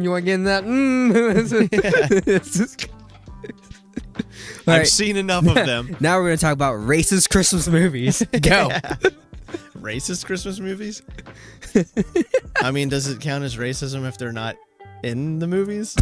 You want to get in that? I've seen enough of them. Now we're going to talk about racist Christmas movies. Go. Racist Christmas movies? I mean, does it count as racism if they're not in the movies?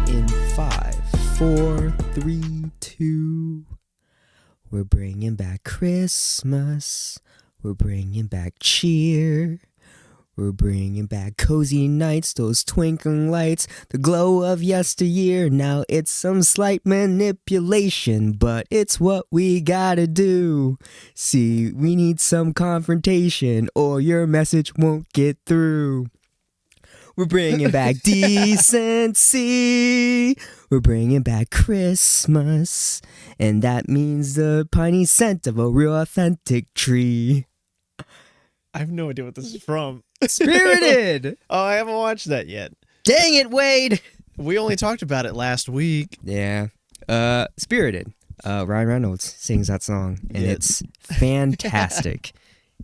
In 5, 4, 3, 2. We're bringing back Christmas. We're bringing back cheer. We're bringing back cozy nights, those twinkling lights, the glow of yesteryear. Now it's some slight manipulation, but it's what we gotta do. See, we need some confrontation, or your message won't get through. We're bringing back decency. We're bringing back Christmas. And that means the piney scent of a real authentic tree. I have no idea what this is from. Spirited! Oh, I haven't watched that yet. Dang it, Wade! We only talked about it last week. Yeah. Spirited. Ryan Reynolds sings that song. And it's fantastic.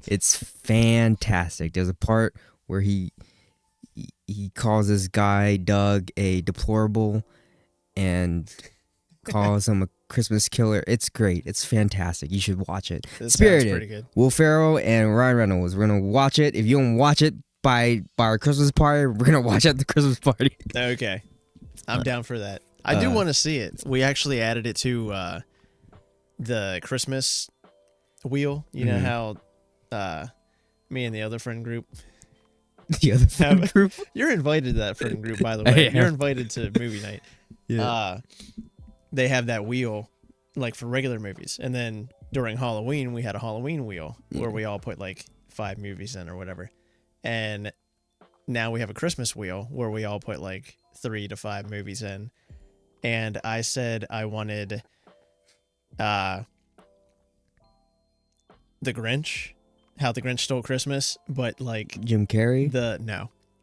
It's fantastic. There's a part where he calls this guy Doug a deplorable and calls him a Christmas killer. It's great. It's fantastic. You should watch it. That Spirited. sounds pretty good. Will Ferrell and Ryan Reynolds. We're gonna watch it. If you don't watch it by our Christmas party, we're gonna watch it at the Christmas party. Okay. I'm down for that. I do want to see it. We actually added it to the Christmas wheel. You know how me and the other friend group... The other friend group. You're invited to that friend group, by the way. You're invited to movie night. Yeah. They have that wheel, like for regular movies, and then during Halloween we had a Halloween wheel where we all put like 5 movies in or whatever, and now we have a Christmas wheel where we all put like 3 to 5 movies in, and I said I wanted, the Grinch. How the Grinch Stole Christmas, but like Jim Carrey?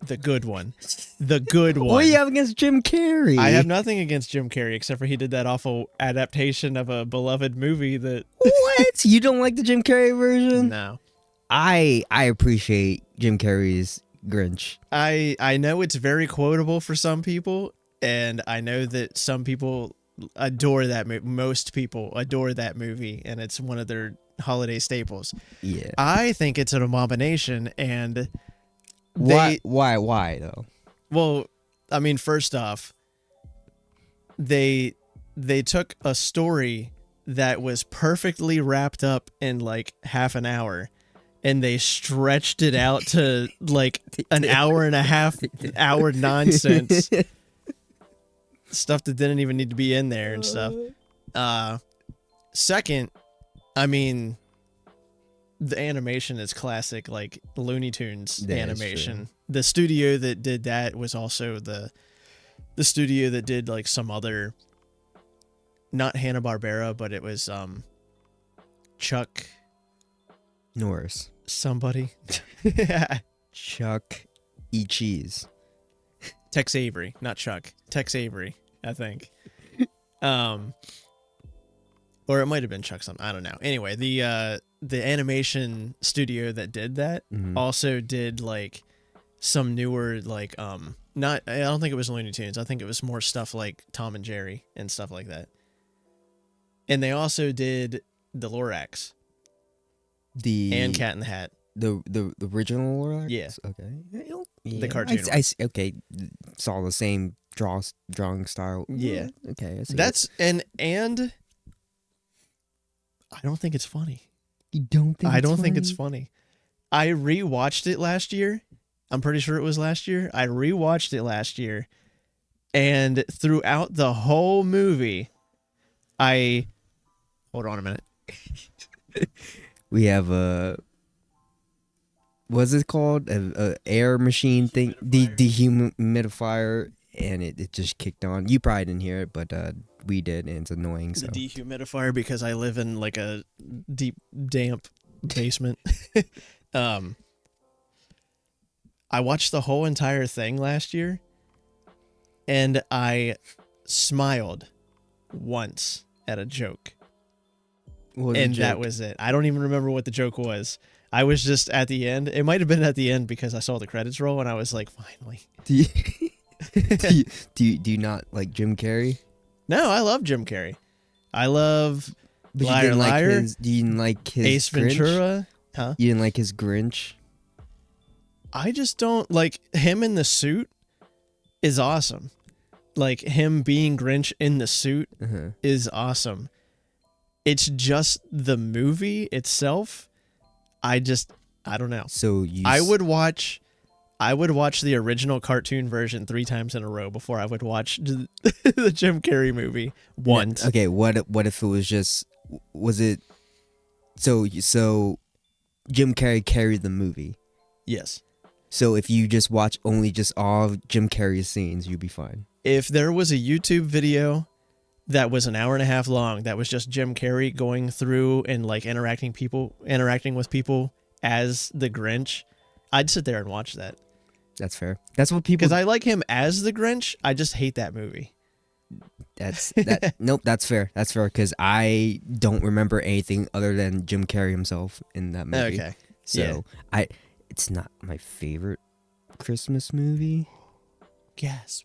the good one. The good one. What do you have against Jim Carrey? I have nothing against Jim Carrey except for he did that awful adaptation of a beloved movie that... What? You don't like the Jim Carrey version? No. I appreciate Jim Carrey's Grinch. I know it's very quotable for some people, and I know that some people adore that movie. Most people adore that movie, and it's one of their holiday staples. Yeah. I think it's an abomination, and Why though? Well, I mean, first off, they took a story that was perfectly wrapped up in like half an hour, and they stretched it out to like an hour and a half hour nonsense. Stuff that didn't even need to be in there and stuff. Second, I mean, the animation is classic, like Looney Tunes animation. The studio that did that was also the studio that did like some other, not Hanna-Barbera, but it was Chuck Norris. Somebody. Chuck E. Cheese. Tex Avery, not Chuck. Tex Avery, I think. Or it might have been Chuck something. I don't know. Anyway, the animation studio that did that also did like some newer like not, I don't think it was Looney Tunes. I think it was more stuff like Tom and Jerry and stuff like that. And they also did the Lorax. And Cat in the Hat. The original Lorax? Yeah. Okay. The cartoon. Okay. It's all the same drawing style. Yeah. Okay. I see That's and I don't think it's funny. You don't think I don't think it's funny. I rewatched it last year. I'm pretty sure it was last year. I rewatched it last year, and throughout the whole movie, hold on a minute. We have a, what's it called? A air machine thing, dehumidifier, and it just kicked on. You probably didn't hear it, but we did, and it's annoying. So the dehumidifier, because I live in like a deep, damp basement. I watched the whole entire thing last year, and I smiled once at a joke. And that was it. I don't even remember what the joke was. I was just at the end. It might have been at the end because I saw the credits roll, and I was like, finally. Do you not like Jim Carrey? No, I love Jim Carrey. I love But Liar you didn't Liar. Like his, you didn't like his Ace Grinch? Ventura. Huh? You didn't like his Grinch? I just don't like him in the suit is awesome. Like him being Grinch in the suit is awesome. It's just the movie itself. I don't know. So I would watch the original cartoon version 3 times in a row before I would watch the Jim Carrey movie once. Okay, what if it was just, was it, so Jim Carrey carried the movie? Yes. So if you just watch only just all of Jim Carrey's scenes, you'd be fine. If there was a YouTube video that was an hour and a half long, that was just Jim Carrey going through and like interacting with people as the Grinch, I'd sit there and watch that. That's fair. That's what people. Because I like him as the Grinch. I just hate that movie. Nope. That's fair. That's fair. Because I don't remember anything other than Jim Carrey himself in that movie. Okay. So yeah. It's not my favorite Christmas movie. Gasp.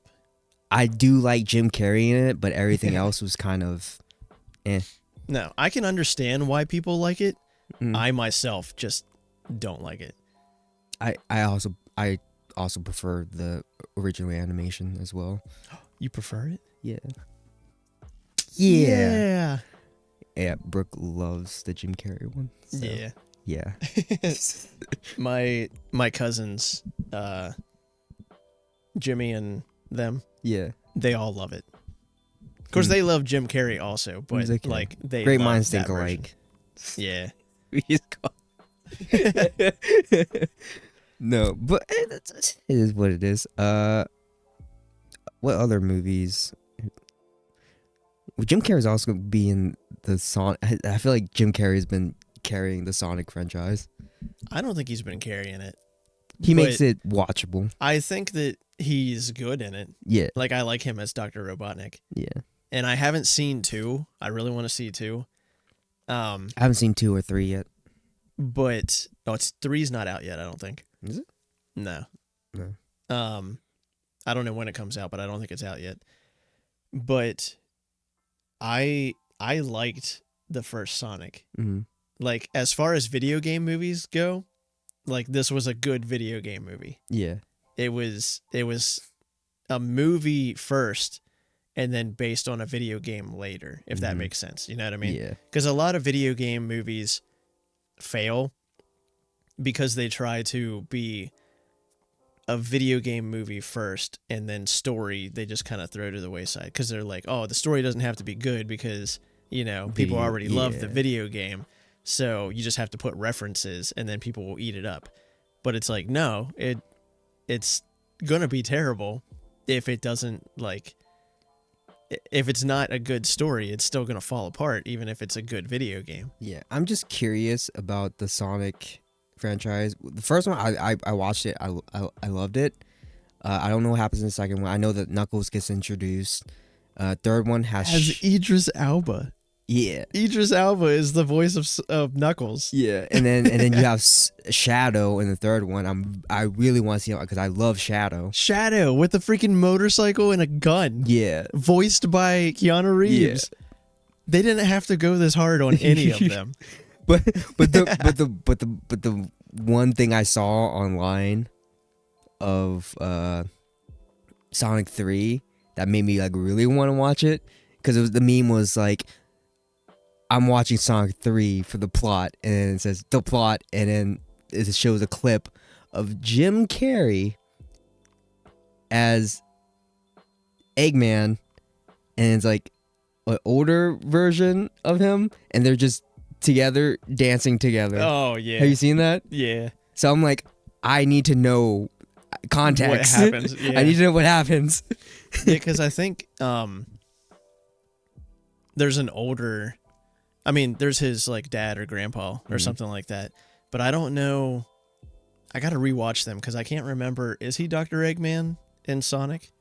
I do like Jim Carrey in it, but everything else was kind of, eh. No, I can understand why people like it. I myself just don't like it. I also prefer the original animation as well. You prefer it? Yeah. Yeah. Yeah, Brooke loves the Jim Carrey one. So, yeah. Yeah. my cousins, Jimmy and them. Yeah. They all love it. Of course, they love Jim Carrey also, but like they great love minds that think version. alike. Yeah. No, but it is what it is. What other movies? Well, Jim Carrey's also gonna be in the Sonic. I feel like Jim Carrey's been carrying the Sonic franchise. I don't think he's been carrying it. He makes it watchable. I think that he's good in it. Yeah. Like I like him as Dr. Robotnik. Yeah. And I haven't seen 2. I really want to see 2. I haven't seen 2 or 3 yet. But 3's not out yet, I don't think. Is it? No. No. I don't know when it comes out, but I don't think it's out yet. But I liked the first Sonic. Mm-hmm. Like as far as video game movies go, like this was a good video game movie. Yeah. It was a movie first and then based on a video game later, if that makes sense. You know what I mean? Yeah. Because a lot of video game movies fail because they try to be a video game movie first and then story they just kind of throw to the wayside because they're like, oh, the story doesn't have to be good because, you know, people already love the video game. So you just have to put references and then people will eat it up. But it's like, no, it's going to be terrible if it doesn't if it's not a good story, it's still going to fall apart even if it's a good video game. Yeah. I'm just curious about the Sonic franchise. The first one, I watched it. I loved it. I don't know what happens in the second one. I know that Knuckles gets introduced. Third one has Idris Elba. Yeah, Idris Elba is the voice of Knuckles. Yeah, and then you have Shadow in the third one. I really want to see him because I love Shadow. Shadow with the freaking motorcycle and a gun. Yeah, voiced by Keanu Reeves. Yeah. They didn't have to go this hard on any of them. but the one thing I saw online of Sonic 3 that made me like really want to watch it because the meme was like, I'm watching Sonic 3 for the plot, and then it says the plot, and then it shows a clip of Jim Carrey as Eggman, and it's like an older version of him, and they're just together dancing together. Oh yeah, have you seen that? Yeah. So I'm like, I need to know context. What happens? Yeah. I need to know what happens. Yeah, because I think there's an older, I mean, there's his like dad or grandpa or something like that. But I don't know. I got to rewatch them because I can't remember. Is he Dr. Eggman in Sonic?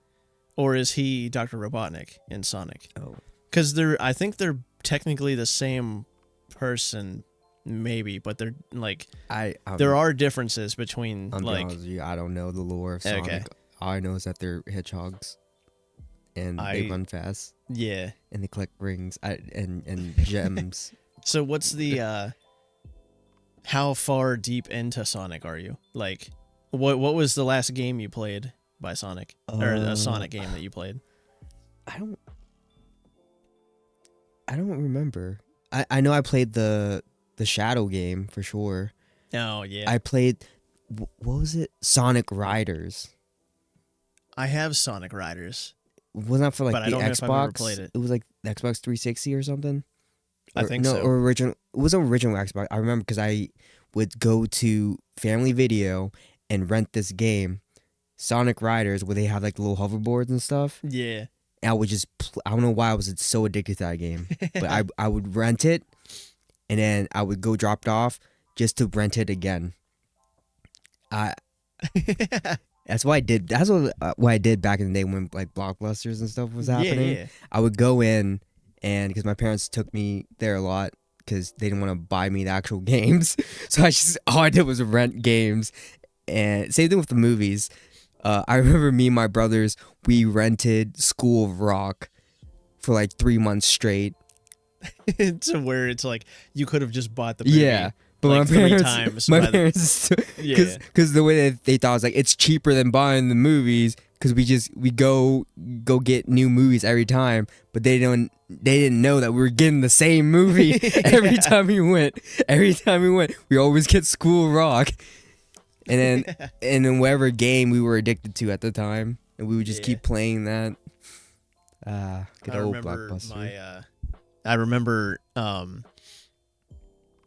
Or is he Dr. Robotnik in Sonic? Oh. Because I think they're technically the same person, maybe, but they're like, there are differences between like. Honest with you, I don't know the lore of Sonic. Okay. All I know is that they're hedgehogs, and they run fast. Yeah. And they collect rings and gems. So what's the how far deep into Sonic are you? Like, what was the last game you played by Sonic, or a Sonic game that you played? I don't remember. I know I played the Shadow game for sure. Oh yeah. I played what was it? Sonic Riders. I have Sonic Riders. Wasn't that for like but the I don't know Xbox? if I've ever played it. It was like the Xbox 360 or something. I think so. Or original. It was original Xbox. I remember because I would go to Family Video and rent this game, Sonic Riders, where they have like the little hoverboards and stuff. Yeah. And I would just, I don't know why I was so addicted to that game, but I would rent it, and then I would go drop it off just to rent it again. That's what I did. That's what I did back in the day when like Blockbusters and stuff was happening. Yeah. I would go in, and because my parents took me there a lot because they didn't want to buy me the actual games, so all I did was rent games. And same thing with the movies. I remember me and my brothers, we rented School of Rock for like 3 months straight. To where it's like you could have just bought the movie. Yeah. But like my parents, yeah. Because the way that they thought was like it's cheaper than buying the movies because we go get new movies every time, but they didn't know that we were getting the same movie every time we went. Every time we went, we always get School of Rock, and then whatever game we were addicted to at the time, and we would just keep playing that. Good old Blockbuster. I remember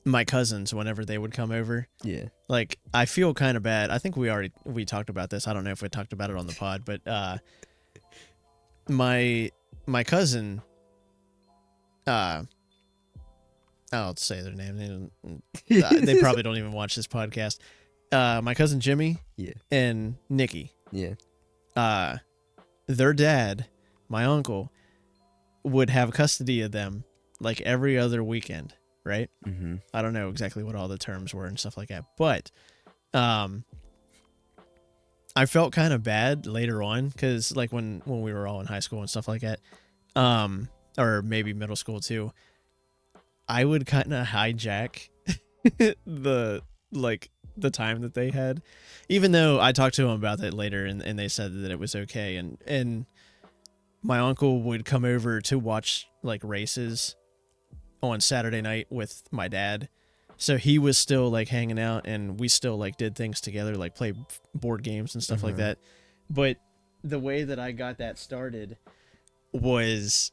my cousins whenever they would come over. Yeah. Like I feel kind of bad. I think we talked about this. I don't know if we talked about it on the pod, but my cousin I'll say their name. They probably don't even watch this podcast. My cousin Jimmy and Nikki. Yeah. Their dad, my uncle, would have custody of them like every other weekend, right? Mm-hmm. I don't know exactly what all the terms were and stuff like that, but I felt kind of bad later on because like when we were all in high school and stuff like that, or maybe middle school too, I would kind of hijack the time that they had, even though I talked to them about that later and they said that it was okay, and my uncle would come over to watch like races on Saturday night with my dad, so he was still like hanging out and we still like did things together, like play board games and stuff like that. But the way that I got that started was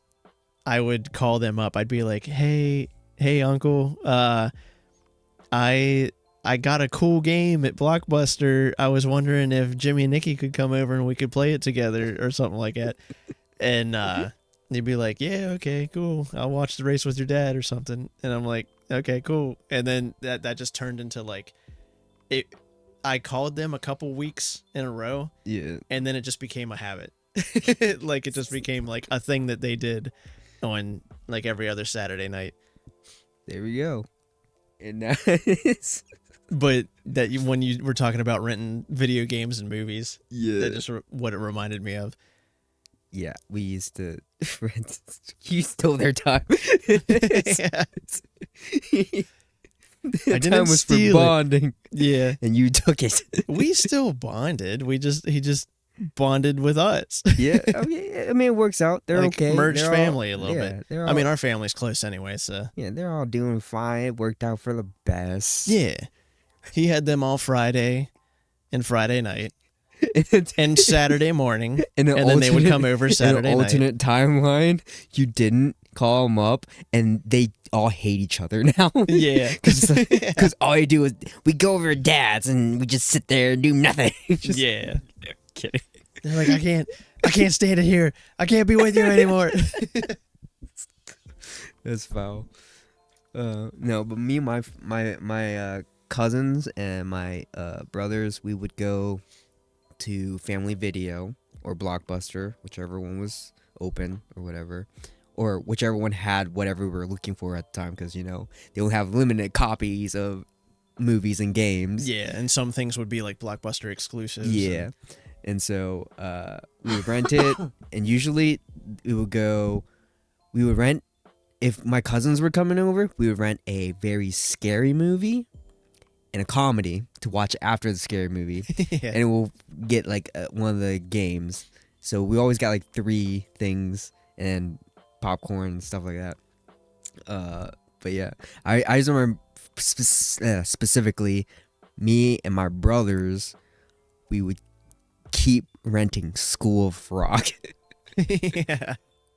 I would call them up. I'd be like, hey uncle, I got a cool game at Blockbuster. I was wondering if Jimmy and Nikki could come over and we could play it together or something like that. And they'd be like, yeah, okay, cool. I'll watch the race with your dad or something. And I'm like, okay, cool. And then that just turned into like it. I called them a couple weeks in a row. Yeah. And then it just became a habit. Like it just became like a thing that they did on like every other Saturday night. There we go. And that is... But when you were talking about renting video games and movies, that's just what it reminded me of. Yeah, we used to rent. You stole their time. Yeah. I didn't time was steal for bonding. Yeah, and you took it. We still bonded. He just bonded with us. Yeah, I mean it works out. They're like okay. Merged family a little bit. All, I mean, our family's close anyway, so yeah, they're all doing fine. It worked out for the best. Yeah, he had them all Friday and Friday night. And Saturday morning, and then they would come over Saturday in an night. Alternate timeline, you didn't call them up, and they all hate each other now. Yeah, because all you do is we go over to Dad's and we just sit there and do nothing. Yeah, kidding. They're like, I can't stand it here. I can't be with you anymore. That's foul. No, but me and my cousins and my brothers, we would go to Family Video or Blockbuster, whichever one was open or whatever, or whichever one had whatever we were looking for at the time, because they will have limited copies of movies and games. Yeah, and some things would be like Blockbuster exclusives. Yeah, and so we would rent it, and usually we would rent. If my cousins were coming over, we would rent a very scary movie and a comedy to watch after the scary movie. Yeah. And we'll get like one of the games. So we always got like 3 things and popcorn and stuff like that. But yeah, I just remember specifically me and my brothers, we would keep renting School of Rock. Yeah.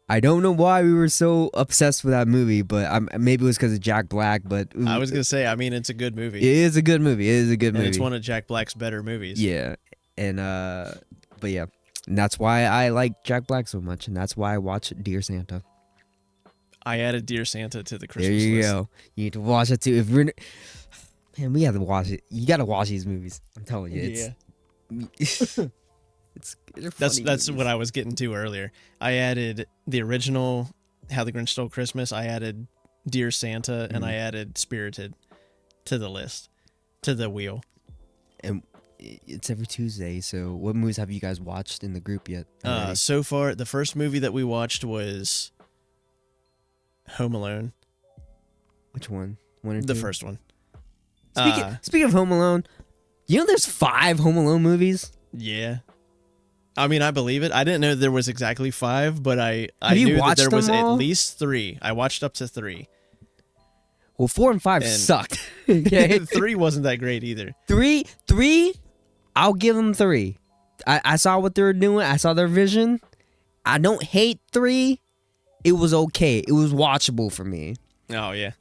I don't know why we were so obsessed with that movie, but maybe it was because of Jack Black. But I was gonna say, I mean, it's a good movie. It is a good movie. And it's one of Jack Black's better movies. Yeah, and but yeah, and that's why I like Jack Black so much, and that's why I watch Dear Santa. I added Dear Santa to the Christmas list. There you list. go. You need to watch it too. If we're, man, we have to watch it. You got to watch these movies. I'm telling you, it's. That's what I was getting to earlier. I added the original How the Grinch Stole Christmas. I added Dear Santa, and I added Spirited to the list, to the wheel. And it's every Tuesday. So what movies have you guys watched in the group yet? So far, the first movie that we watched was Home Alone. Which one? One or two? The first one. Speaking of Home Alone, there's 5 Home Alone movies. Yeah. I mean, I believe it. I didn't know there was exactly 5, but I knew that there was at least 3. I watched up to 3. Well, 4 and 5 sucked. Okay? 3 wasn't that great either. 3, I'll give them 3. I saw what they were doing. I saw their vision. I don't hate 3. It was okay. It was watchable for me. Oh, yeah.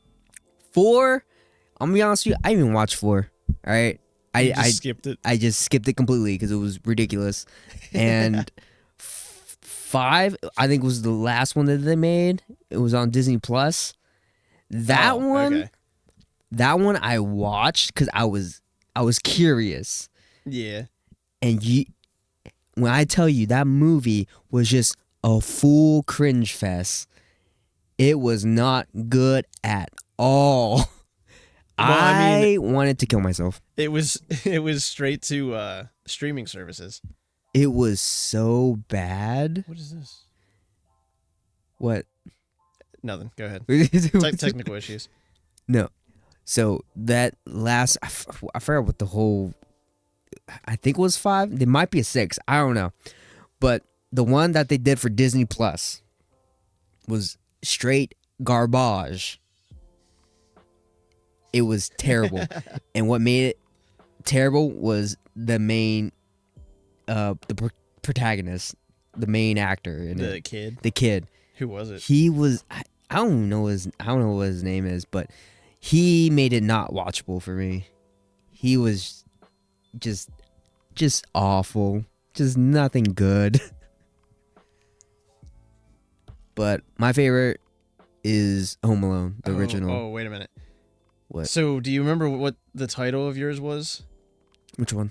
4, I'm going to be honest with you, I didn't even watch 4. All right? I skipped it. I just skipped it completely because it was ridiculous. And 5, I think, was the last one that they made. It was on Disney Plus. That one I watched because I was curious. Yeah. And when I tell you that movie was just a full cringe fest, it was not good at all. Well, I wanted to kill myself. It was straight to streaming services. It was so bad. What is this? What? Nothing. Go ahead. Technical issues. No. So that last, I forgot what the whole, I think it was 5. There might be a 6. I don't know. But the one that they did for Disney Plus was straight garbage. It was terrible. And what made it terrible was the main, the protagonist, the main actor. The kid? The kid. Who was it? He was, I don't know what his name is, but he made it not watchable for me. He was just awful. Just nothing good. But my favorite is Home Alone, the original. Oh, wait a minute. What? So, do you remember what the title of yours was? Which one?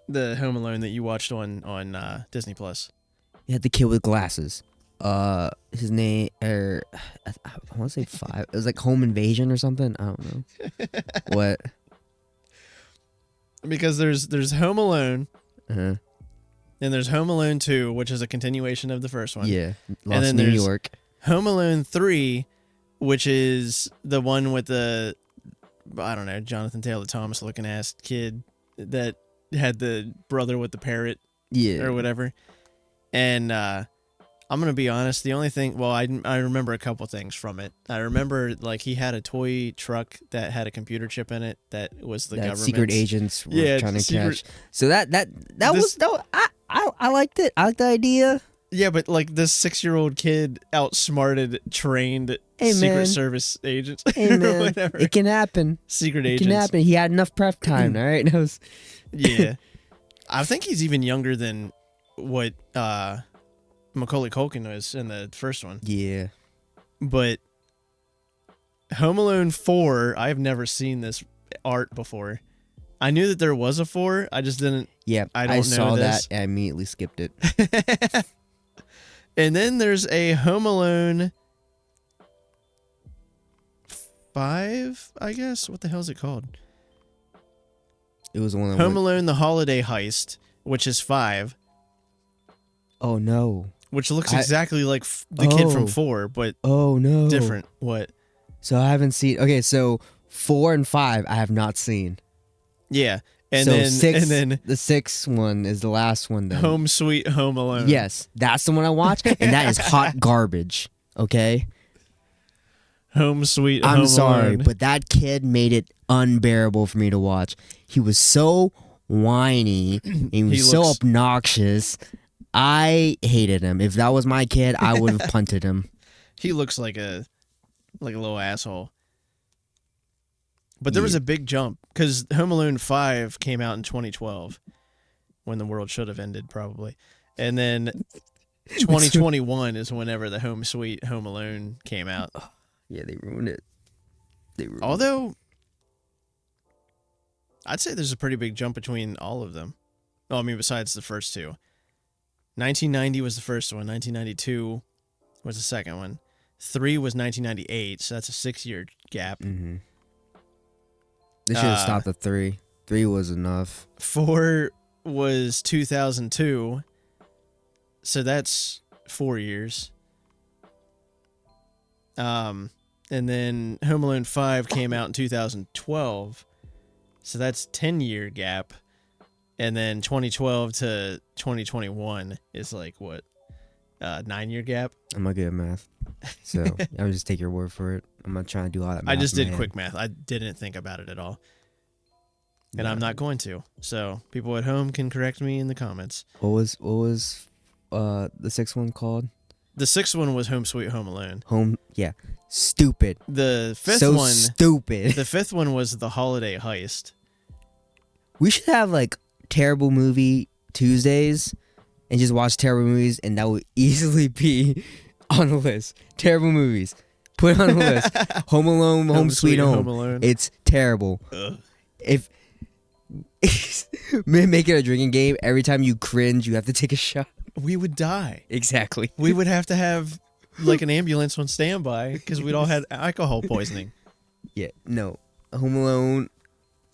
The Home Alone that you watched on Disney Plus. You had the kid with glasses. His name, I want to say 5. It was like Home Invasion or something. I don't know. What? Because there's Home Alone. Uh-huh. And there's Home Alone 2, which is a continuation of the first one. Yeah. And then New there's York. Home Alone 3, which is the one with the, I don't know, Jonathan Taylor Thomas looking ass kid that had the brother with the parrot. Yeah. Or whatever. And I'm going to be honest, the only thing, well, I remember a couple things from it. I remember, like, he had a toy truck that had a computer chip in it that was the government. Secret agents were trying to catch. So that I liked it. I liked the idea. Yeah, but, like, this 6-year-old kid outsmarted trained Secret Service agents. Hey, man. Or whatever. It can happen. Secret agents. It can happen. He had enough prep time, all right? Yeah. I think he's even younger than what Macaulay Culkin was in the first one. Yeah. but Home Alone 4, I've never seen this art before. I knew that there was a 4. I just didn't. Yeah, I don't know saw this. that and I immediately skipped it. And then there's a Home Alone 5, I guess. What the hell is it called? It was one of Home Alone: The Holiday Heist, which is 5. Oh no. Which looks exactly like the kid from 4, but oh no, different. What? So I haven't seen. Okay, so 4 and 5 I have not seen. Yeah, and so then 6, and then the 6th one is the last one. Then Home Sweet Home Alone. Yes, that's the one I watched, and that is hot garbage. Okay. Home Sweet Home I'm sorry, Alone. but that kid made it unbearable for me to watch. He was so whiny. He was so obnoxious. I hated him. If that was my kid, I would have punted him. He looks like a little asshole. But there was a big jump because Home Alone 5 came out in 2012 when the world should have ended probably. And then 2021 is whenever the Home Sweet Home Alone came out. Yeah, they ruined it. Although I'd say there's a pretty big jump between all of them. Oh, I mean, besides the first two. 1990 was the first one. 1992 was the second one. 3 was 1998, so that's a 6-year gap. Mm-hmm. They should have stopped at 3. 3 was enough. 4 was 2002, so that's 4 years. And then Home Alone 5 came out in 2012, so that's 10-year gap. And then 2012 to 2021 is like what, 9-year gap. I'm not good at math, so I'll just take your word for it. I'm not trying to do all that math. I just did quick math. I didn't think about it at all, and I'm not going to. So people at home can correct me in the comments. What was the 6th one called? The 6th one was Home Sweet Home Alone. Yeah, stupid. The 5th so one, stupid. The 5th one was The Holiday Heist. We should have like terrible movie Tuesdays and just watch terrible movies, and that would easily be on the list. Terrible movies. Put it on the list. Home Alone, Home Sweet Home. Alone. It's terrible. Ugh. If make it a drinking game, every time you cringe, you have to take a shot. We would die. Exactly. We would have to have like an ambulance on standby because we'd all had alcohol poisoning. Yeah, no. Home Alone,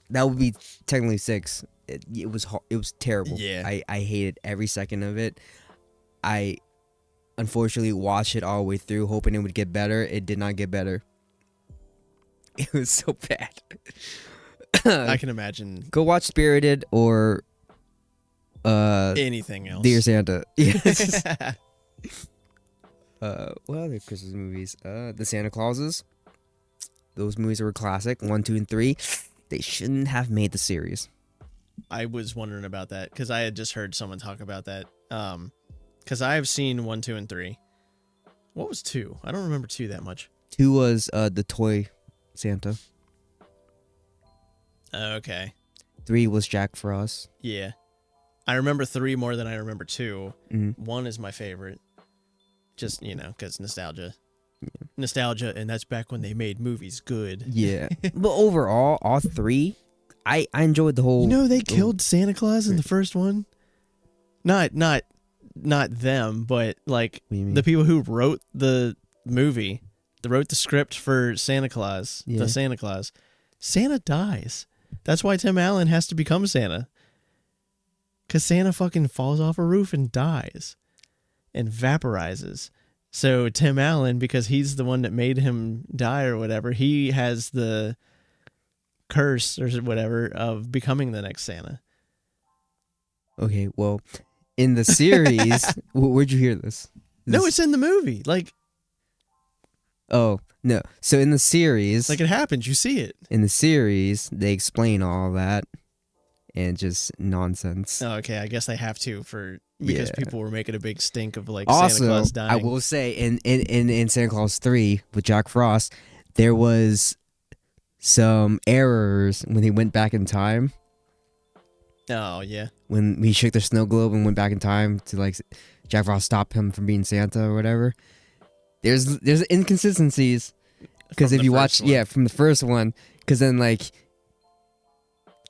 that would be technically 6. It was terrible. Yeah. I hated every second of it. I unfortunately watched it all the way through, hoping it would get better. It did not get better. It was so bad. I can imagine. Go watch Spirited or anything else. Dear Santa. Yes. What other Christmas movies? The Santa Clauses. Those movies were classic. 1, 2, and 3. They shouldn't have made the series. I was wondering about that because I had just heard someone talk about that. Because I have seen 1, 2, and 3. What was 2? I don't remember 2 that much. 2 was the toy Santa. Okay. 3 was Jack Frost. Yeah. I remember 3 more than I remember 2. Mm-hmm. 1 is my favorite. Just, because nostalgia. Yeah. Nostalgia, and that's back when they made movies good. Yeah. But overall, all 3, I enjoyed the whole... They killed Santa Claus in the first one? Not them, but like the people who wrote the movie, they wrote the script for Santa Claus, the Santa Claus. Santa dies. That's why Tim Allen has to become Santa. Because Santa fucking falls off a roof and dies. And vaporizes. So Tim Allen, because he's the one that made him die or whatever, he has the curse or whatever of becoming the next Santa. Okay, well, in the series... Where'd you hear this? No, it's in the movie. Like... Oh, no. So in the series... Like it happens, you see it. In the series, they explain all that. And just nonsense. Oh, okay, I guess they have to because people were making a big stink of like also, Santa Claus dying. I will say in Santa Claus 3 with Jack Frost, there was some errors when he went back in time. Oh yeah. When he shook the snow globe and went back in time to like Jack Frost stop him from being Santa or whatever. there's inconsistencies because From if the you first watch one. from the first one, because then like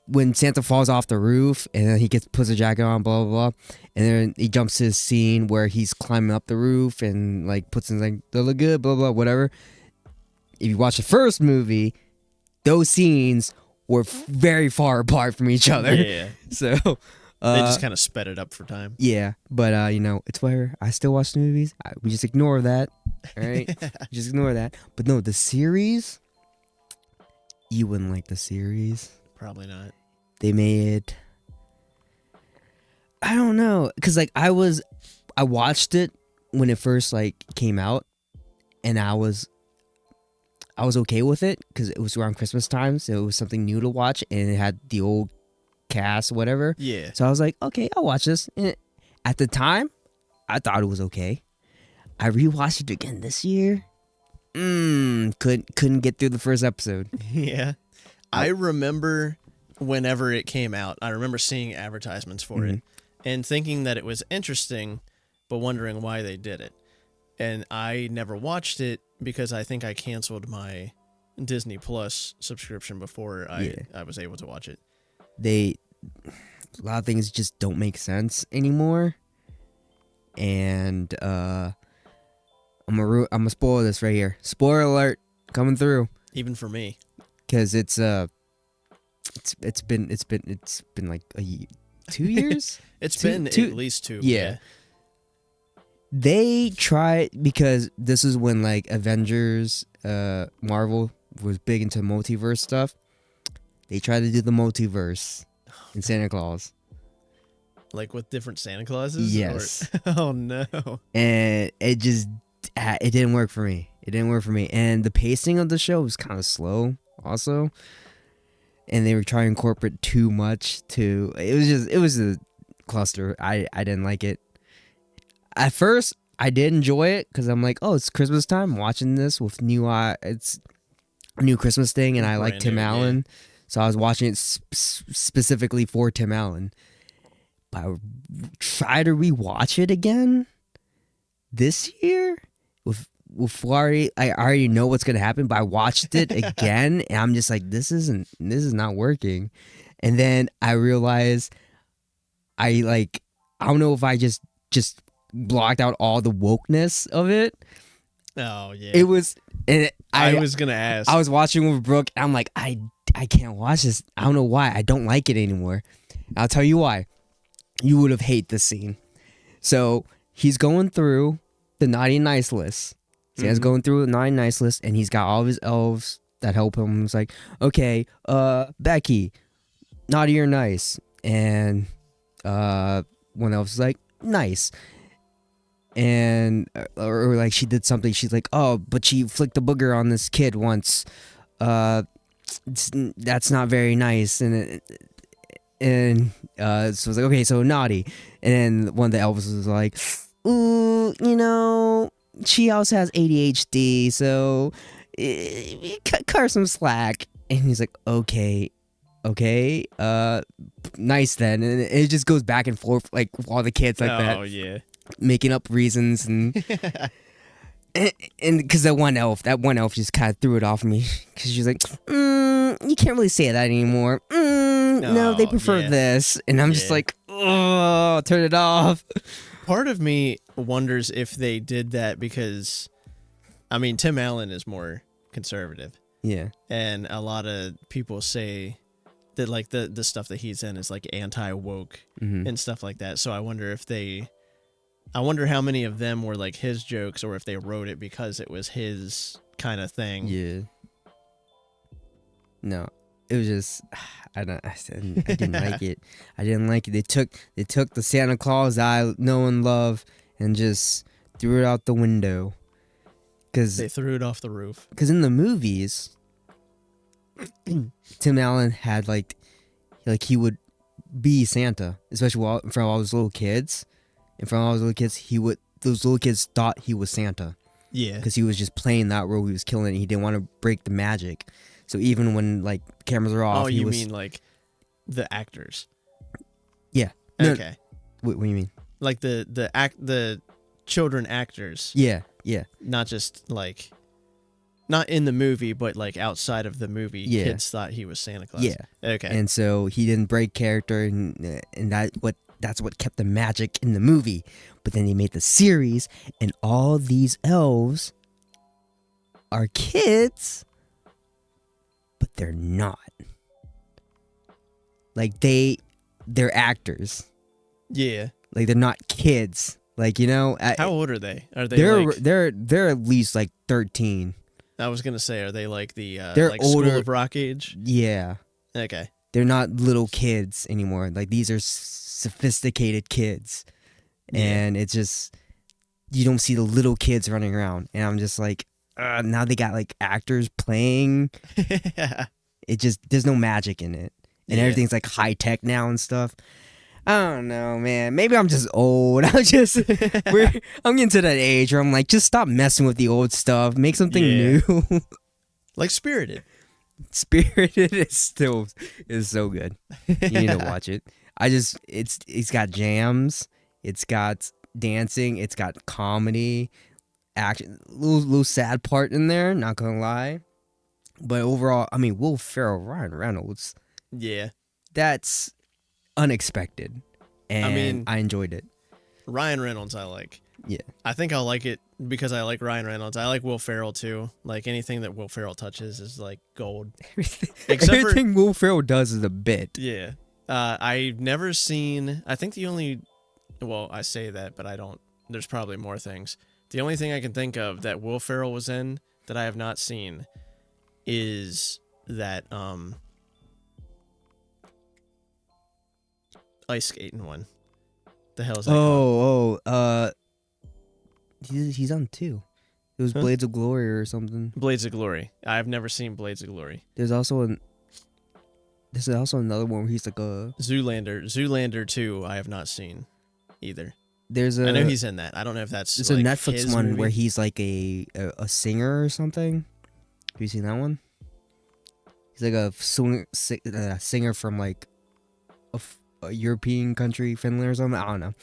when Santa falls off the roof and then he puts a jacket on, blah blah blah, and then he jumps to this scene where he's climbing up the roof and like puts in like they look good, blah blah whatever. If you watch the first movie, those scenes were very far apart from each other. Yeah. So They just kind of sped it up for time. yeah, but you know, it's whatever. I still watch the movies. We just ignore that. All right, just ignore that. But no, the series. You wouldn't like the series. Probably not. They made. I don't know, cause like I watched it when it first like came out, and I was okay with it because it was around Christmas time, so it was something new to watch, and it had the old cast, whatever. Yeah. So I was like, okay, I'll watch this. And at the time, I thought it was okay. I rewatched it again this year. Couldn't get through the first episode. Yeah. I remember whenever it came out, I remember seeing advertisements for it and thinking that it was interesting, but wondering why they did it. And I never watched it because I think I canceled my Disney Plus subscription before I was able to watch it. A lot of things just don't make sense anymore. And I'm gonna spoil this right here. Spoiler alert coming through. Even for me. Because it's been like 2 years. It's Two- been two- at least 2. Yeah. They try because this is when like Avengers, Marvel was big into multiverse stuff. They tried to do the multiverse in Santa Claus. Like with different Santa Clauses? Yes. Oh no. And it didn't work for me. It didn't work for me. And the pacing of the show was kind of slow also. And they were trying to incorporate too much it was a cluster. I didn't like it. At first, I did enjoy it because I'm like, oh, it's Christmas time. I'm watching this with it's a new Christmas thing, and I like Brand Tim new, yeah. Allen. So I was watching it specifically for Tim Allen. But I try to rewatch it again this year with I already know what's gonna happen, but I watched it again, and I'm just like, this is not working. And then I realized I don't know if I just blocked out all the wokeness of it. Oh yeah. It was, and I was gonna ask. I was watching with Brooke, and I'm like, I can't watch this. I don't know why. I don't like it anymore. I'll tell you why. You would have hated this scene. So he's going through the naughty and nice list. Santa's going through the naughty and nice list, and he's got all of his elves that help him. It's like, okay, Becky, naughty or nice, and one elf is like, nice. And or like she did something, she's like, oh, but she flicked a booger on this kid once. That's not very nice. And so it's like, okay, so naughty. And then one of the elves was like, ooh, she also has ADHD, so cut her some slack. And he's like, okay, nice then. And it just goes back and forth like all the kids like that. Oh yeah. Making up reasons and because that one elf just kind of threw it off me because she's like, you can't really say that anymore. No, they prefer this, and I'm just like, oh, turn it off. Part of me wonders if they did that because, I mean, Tim Allen is more conservative. Yeah, and a lot of people say that like the stuff that he's in is like anti-woke and stuff like that. So I wonder how many of them were like his jokes, or if they wrote it because it was his kind of thing. Yeah. No, it was just I didn't like it. I didn't like it. They took the Santa Claus I know and love and just threw it out the window. Cause they threw it off the roof. Because in the movies, Tim Allen had like he would be Santa, especially in front of all those little kids. In front of all those little kids, those little kids thought he was Santa. Yeah. Because he was just playing that role. He was killing it. He didn't want to break the magic. So even when like cameras are off, you mean like the actors? Yeah. Okay. What do you mean? Like the children actors. Yeah. Yeah. Not just like, not in the movie, but like outside of the movie, Yeah. kids thought he was Santa Claus. Yeah. Okay. And so he didn't break character, and that's what kept the magic in the movie. But then they made the series, and all these elves are kids, but they're not. Like they're actors. Yeah. Like they're not kids. Like, you know, how old are they? Are they they're at least like 13. I was gonna say, are they like the they're like older. School of Rock age? Yeah. Okay. They're not little kids anymore. Like these are sophisticated kids. Yeah. And it's just, you don't see the little kids running around. And I'm just like, now they got like actors playing. It just, there's no magic in it. And everything's like high tech now and stuff. I don't know, man. Maybe I'm just old. I'm getting to that age where I'm like, just stop messing with the old stuff. Make something new. Like Spirited. Spirited is so good. You need to watch it. It's got jams. It's got dancing. It's got comedy, action. Little sad part in there. Not gonna lie, but overall, I mean, Will Ferrell, Ryan Reynolds. Yeah. That's unexpected, and I mean, I enjoyed it. Ryan Reynolds, I like. Yeah. I think I'll like it because I like Ryan Reynolds. I like Will Ferrell too. Like anything that Will Ferrell touches is like gold. Everything Will Ferrell does is a bit. Yeah. I've never seen. I think the only. Well, I say that, but I don't. There's probably more things. The only thing I can think of that Will Ferrell was in that I have not seen is that ice skating one. The hell is that called? He's on 2. It was Blades of Glory or something. Blades of Glory. I've never seen Blades of Glory. There's also another one where he's like a Zoolander. Zoolander 2 I have not seen either. I know he's in that. I don't know if that's It's like a Netflix one movie. where he's like a singer or something. Have you seen that one? He's like a singer from like a European country, Finland or something. I don't know.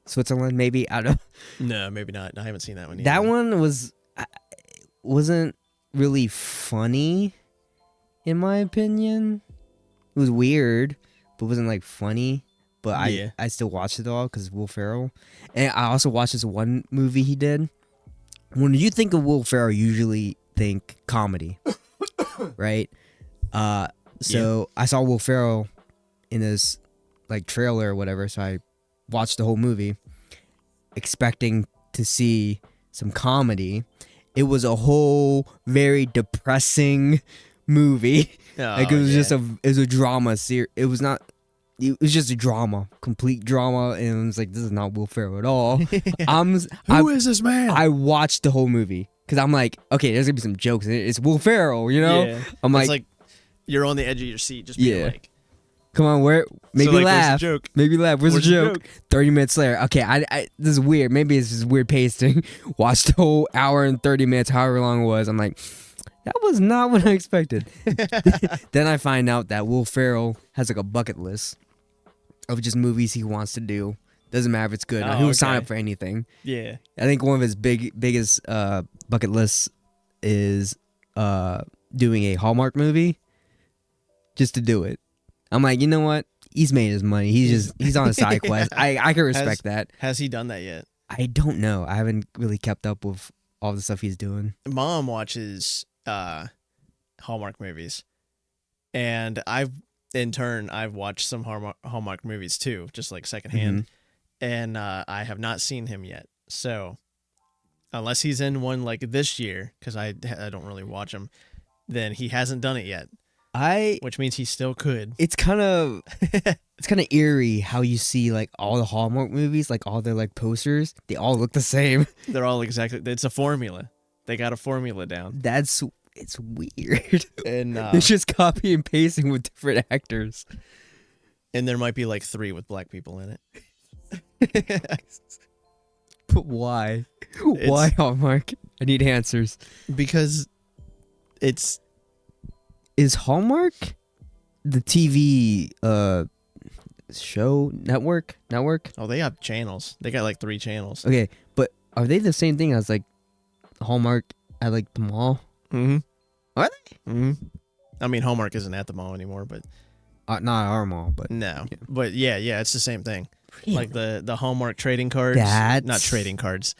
Switzerland, maybe. I don't know. No, maybe not. I haven't seen that one either. That one wasn't really funny, in my opinion. It was weird, but wasn't like funny. But I still watched it all because Will Ferrell. And I also watched this one movie he did. When you think of Will Ferrell, you usually think comedy, right? So I saw Will Ferrell in this like trailer or whatever, so I watched the whole movie expecting to see some comedy. It was a whole very depressing movie. Like it was it was a drama series. It was just a drama, complete drama, and it was like, this is not Will Ferrell at all. Who is this man? I watched the whole movie because I'm like, okay, there's gonna be some jokes. It's Will Ferrell, you know. Yeah. I'm it's like you're on the edge of your seat, just being like, come on, maybe laugh. Where's the joke? Maybe laugh. Where's the joke? 30 minutes later. Okay, I this is weird. Maybe it's just weird pacing. Watched the whole hour and 30 minutes, however long it was. I'm like, that was not what I expected. Then I find out that Will Ferrell has like a bucket list of just movies he wants to do. Doesn't matter if it's good. He will sign up for anything. Yeah. I think one of his biggest bucket lists is doing a Hallmark movie just to do it. I'm like, you know what? He's made his money. He's on a side quest. I can respect that. Has he done that yet? I don't know. I haven't really kept up with all the stuff he's doing. Mom watches Hallmark movies, and I've watched some Hallmark movies too, just like secondhand, and I have not seen him yet. So unless he's in one like this year, because I don't really watch him, then he hasn't done it yet. Which means he still could. It's kind of eerie how you see like all the Hallmark movies, like all their like posters, they all look the same. They're all exactly. It's a formula. They got a formula down. It's weird. And they're just copy and pasting with different actors. And there might be like 3 with black people in it. But why? Why Hallmark? I need answers. Because is Hallmark the TV show network? Oh, they have channels. They got like 3 channels. Okay, but are they the same thing as like Hallmark at like the mall? Mm-hmm. Are they? Mm-hmm. I mean, Hallmark isn't at the mall anymore, but Not our mall, but no. yeah. But yeah, it's the same thing. Really? Like the Hallmark trading cards, not trading cards,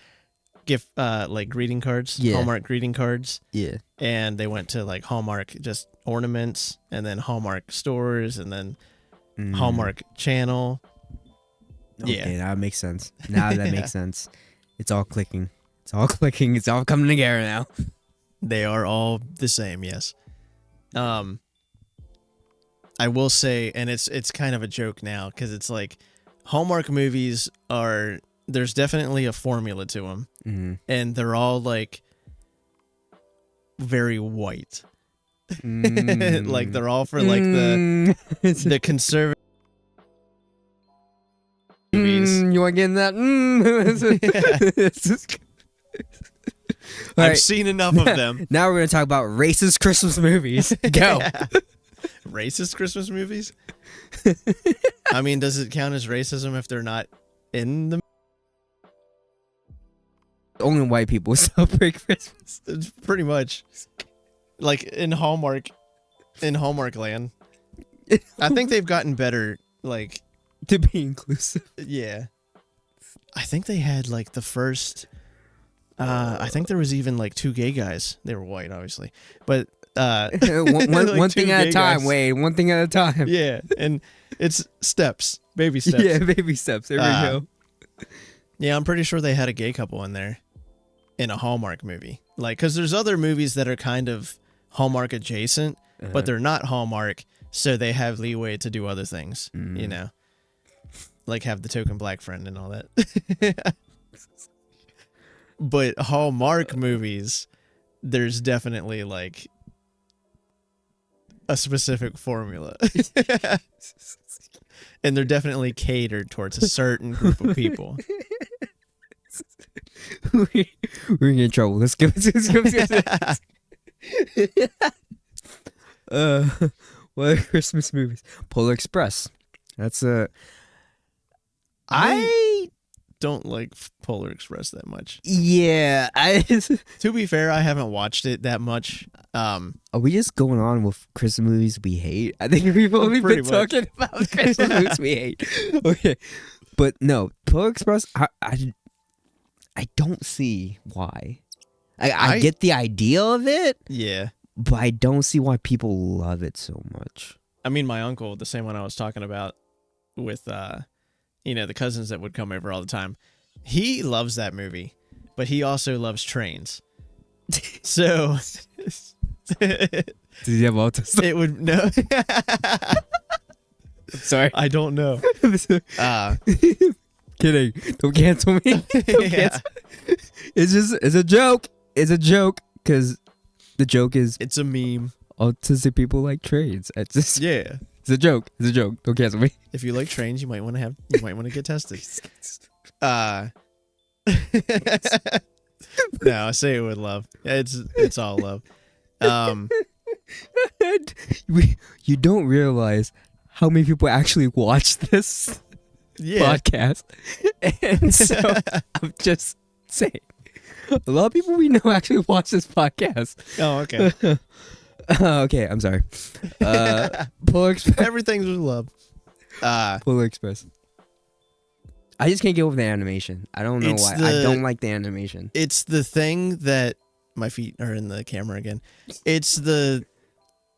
gift like greeting cards, Yeah. Hallmark greeting cards. Yeah. And they went to like Hallmark just ornaments, and then Hallmark stores, and then Hallmark channel. Okay, that makes sense. Now that makes sense. It's all clicking. It's all clicking. It's all coming together now. They are all the same, yes. I will say, and it's kind of a joke now, because it's like Hallmark movies there's definitely a formula to them, and they're all like very white. Like they're all for like the conservative movies. You want to get in that? I've seen enough of them. Now we're going to talk about racist Christmas movies. Go. Racist Christmas movies? I mean, does it count as racism if they're not in the... Only white people celebrate Christmas. It's pretty much. Like in Hallmark land. I think they've gotten better, like... To be inclusive. Yeah. I think they had like the first... I think there was even like 2 gay guys. They were white, obviously. But... one thing at a time, Wade. One thing at a time. Yeah, and it's steps. Baby steps. Yeah, baby steps. There we go. Yeah, I'm pretty sure they had a gay couple in there in a Hallmark movie. Like, because there's other movies that are kind of Hallmark adjacent, but they're not Hallmark, so they have leeway to do other things, you know? Like have the token black friend and all that. But Hallmark movies, there's definitely like a specific formula. And they're definitely catered towards a certain group of people. We're gonna get in trouble. Let's go. What are Christmas movies? Polar Express. That's I don't like Polar Express that much. Yeah. To be fair, I haven't watched it that much. Are we just going on with Christmas movies we hate? I think we've only been talking about Christmas movies we hate. Okay. But no, Polar Express, I don't see why. I get the idea of it. Yeah. But I don't see why people love it so much. I mean, my uncle, the same one I was talking about with, the cousins that would come over all the time, he loves that movie, but he also loves trains. So... Did he have autism? It would... No. I'm sorry. I don't know. Kidding. Don't cancel me. Don't cancel. It's a joke. It's a joke because the joke is it's a meme. Autistic people like trains. It's yeah. It's a joke. It's a joke. Don't cancel me. If you like trains, you might want to get tested. No, I say it with love. It's all love. You don't realize how many people actually watch this podcast. And so I'm just saying, a lot of people we know actually watch this podcast. Oh, okay. Okay, I'm sorry. Polar Express. Everything's with love. Polar Express. I just can't get over the animation. I don't know why. I don't like the animation. It's the thing that my feet are in the camera again. It's the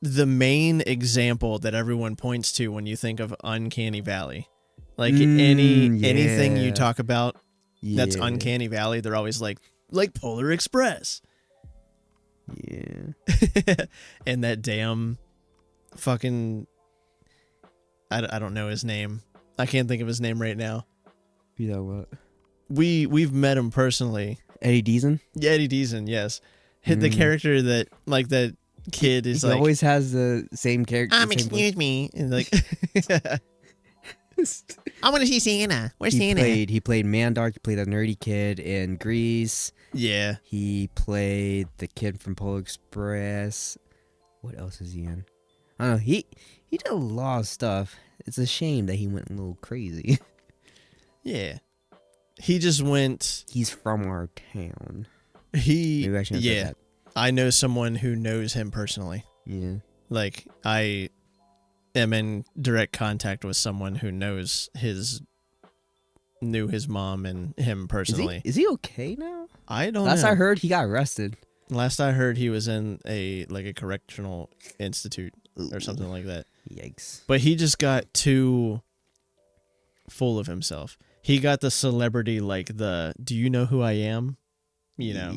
main example that everyone points to when you think of Uncanny Valley. Like anything you talk about that's Uncanny Valley, they're always like Polar Express. Yeah. And that damn fucking I don't know his name. I can't think of his name right now. You know what? We've met him personally. Eddie Deezen? Yeah, Eddie Deezen, yes. The character that like that kid is he like always has the same character. excuse me. And like I want to see Santa. Where's Santa? He played Mandark. He played a nerdy kid in Grease. Yeah. He played the kid from Polar Express. What else is he in? I don't know. He did a lot of stuff. It's a shame that he went a little crazy. Yeah. He just went... He's from our town. Maybe I shouldn't have said that. I know someone who knows him personally. Yeah. Like, I am in direct contact with someone who knew his mom and him personally. Is he okay now? I don't know. Last I heard, he got arrested. Last I heard, he was in a correctional institute or something like that. Yikes. But he just got too full of himself. He got the celebrity, do you know who I am? Yeah.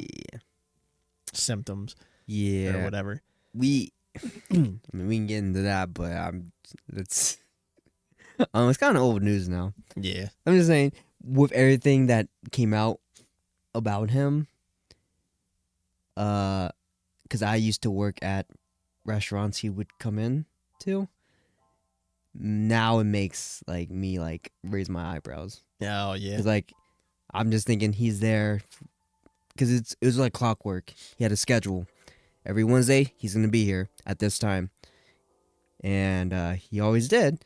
Symptoms. Yeah. Or whatever. We can get into that, but it's kind of old news now. Yeah. I'm just saying, with everything that came out about him, because I used to work at restaurants he would come in to. Now it makes me raise my eyebrows. Oh yeah. Cause I'm just thinking he's there, because it was like clockwork. He had a schedule. Every Wednesday he's gonna be here at this time, and he always did.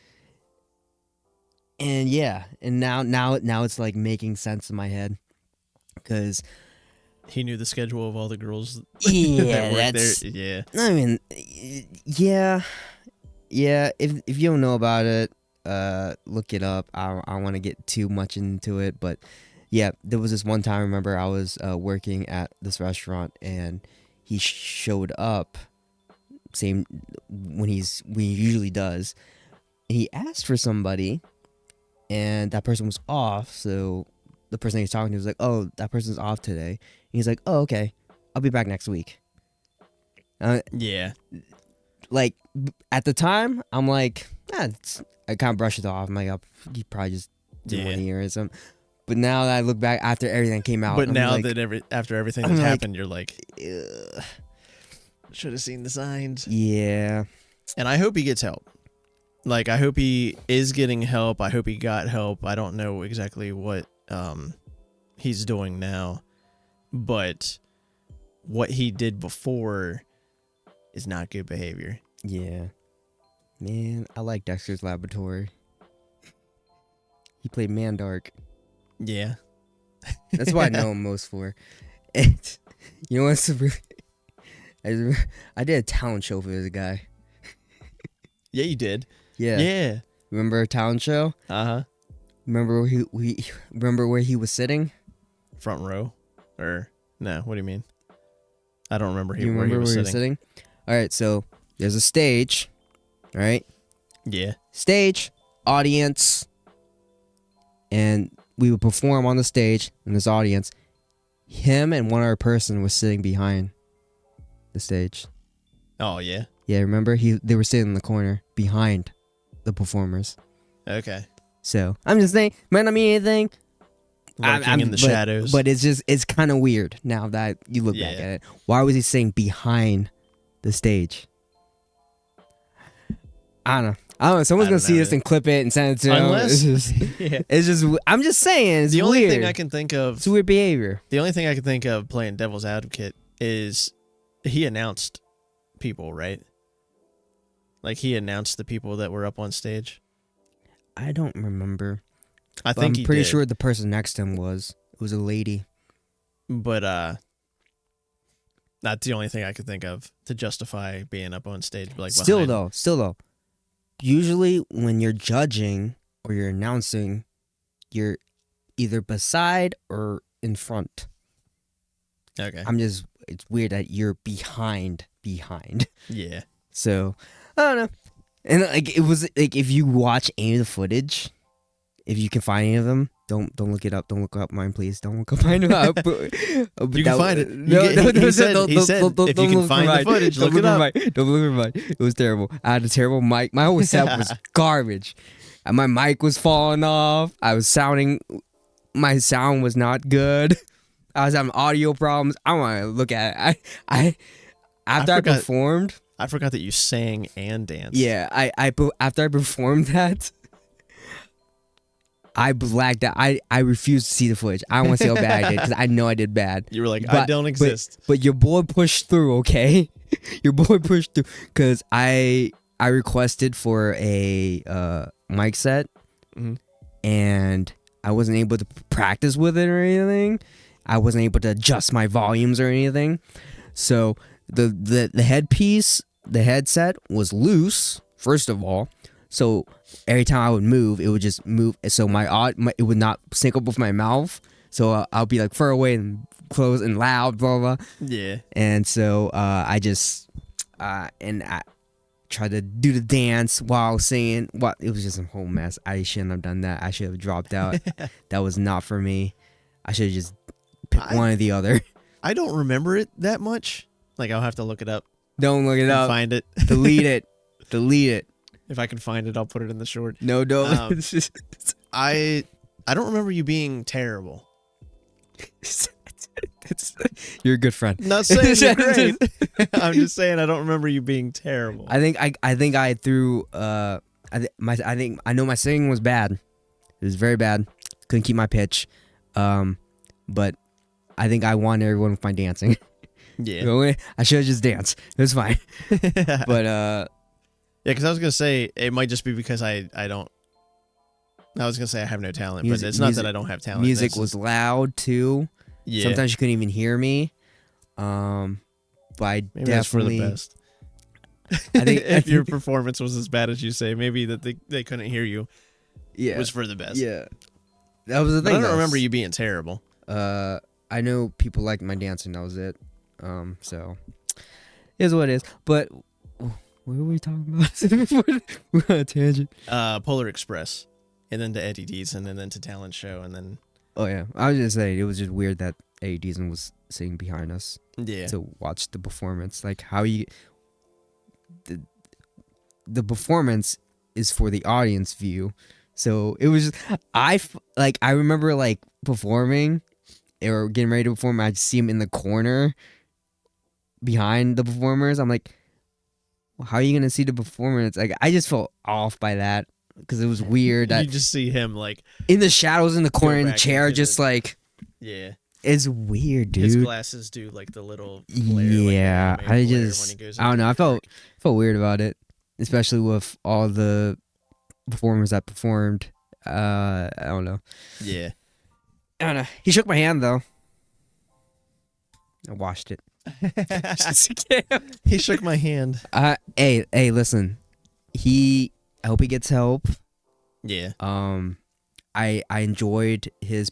And yeah, and now it's making sense in my head, because he knew the schedule of all the girls. Yeah, that that's there. Yeah. I mean, yeah. If you don't know about it, look it up. I don't want to get too much into it, but yeah, there was this one time. I remember I was working at this restaurant, and he showed up same when he usually does. And he asked for somebody, and that person was off. So the person he was talking to was like, "Oh, that person's off today." And he's like, "Oh, okay, I'll be back next week." Yeah. At the time, I'm like, I kind of brushed it off. I'm like, he probably just didn't want to hear it. But now that I look back after everything came out, but I'm now like, that after everything that's happened, you're like, should have seen the signs. Yeah. And I hope he gets help. I hope he is getting help. I hope he got help. I don't know exactly what he's doing now, but what he did before is not good behavior. Yeah. Man, I like Dexter's Laboratory. He played Mandark. Yeah. That's what I know him most for. And you know what's really... I did a talent show for this guy. Yeah, you did. Yeah. Yeah. Remember a talent show? Uh-huh. Remember where he was sitting? Front row? Or no, what do you mean? I don't remember where he was sitting. All right, so there's a stage, right? Yeah. Stage, audience, and we would perform on the stage in this audience. Him and one other person was sitting behind the stage. Oh, yeah? Yeah, remember? They were sitting in the corner behind the performers. Okay. So, I'm just saying, might not mean anything. Lurking in the shadows. But it's kind of weird now that you look back at it. Why was he sitting behind the stage? I don't know. Someone's going to see this and clip it and send it to him. Unless, it's just, I'm just saying, it's the weird. only thing I can think of... It's weird behavior. The only thing I can think of playing devil's advocate is he announced people, right? He announced the people that were up on stage. I don't remember. I think I'm pretty sure the person next to him was a lady. But that's the only thing I could think of to justify being up on stage. Still though, usually when you're judging or you're announcing, you're either beside or in front. Okay. It's weird that you're behind. Yeah. So, I don't know. And it was if you watch any of the footage, if you can find any of them, don't look it up. Don't look up mine, please. Don't look up mine. But you can find it. He said if you can find the footage, look it up. Don't look at mine. It was terrible. I had a terrible mic. My whole set was garbage. And my mic was falling off. My sound was not good. I was having audio problems. I want to look at it. After I performed, I forgot that you sang and danced. Yeah, after I performed that, I blacked out. I refused to see the footage. I don't want to see how bad I did because I know I did bad. You were like, I don't exist. But your boy pushed through, okay? Your boy pushed through because I requested for a mic set, and I wasn't able to practice with it or anything. I wasn't able to adjust my volumes or anything. So the headpiece, the headset was loose, first of all. So every time I would move, it would just move. So it would not sync up with my mouth. So I'll be like far away and close and loud, blah, blah. Yeah. And so I tried to do the dance while singing. Well, it was just a whole mess. I shouldn't have done that. I should have dropped out. That was not for me. I should have just picked one or the other. I don't remember it that much. Like, I'll have to look it up. Don't look it up. Find it. Delete it. Delete it. If I can find it, I'll put it in the short. No, don't. I don't remember you being terrible. You're a good friend. Not saying you're great. I'm just saying I don't remember you being terrible. I think I threw. I know my singing was bad. It was very bad. Couldn't keep my pitch. But I think I won everyone with my dancing. Yeah. I should have just danced. It was fine. But yeah, because I was gonna say it might just be because I don't. I was gonna say I have no talent, but it's not that I don't have talent. Music was loud too. Yeah. Sometimes you couldn't even hear me. But I maybe definitely that's for the best. I think if your performance was as bad as you say, maybe that they couldn't hear you. Yeah. Was for the best. Yeah. That was the thing. But I don't remember you being terrible. I know people liked my dancing. That was it. So is what it is. But what were we talking about? We're on a tangent. Polar Express, and then to Eddie Deezen, and then to Talent Show, and then. Oh yeah, I was just saying it was just weird that Eddie Deezen was sitting behind us. Yeah. To watch the performance, like how you. The performance is for the audience view, so it was. I remember like performing, or getting ready to perform. I'd see him in the corner. Behind the performers, I'm like, well, how are you gonna see the performance? Like, I just felt off by that because it was weird. That you just see him like in the shadows in the corner in the chair, just like, yeah, it's weird, dude. His glasses do like the little flare, yeah. like I don't know. I felt weird about it, especially with all the performers that performed. I don't know. Yeah, I don't know. He shook my hand though. I washed it. He shook my hand. Hey, listen. I hope he gets help. Yeah. I enjoyed his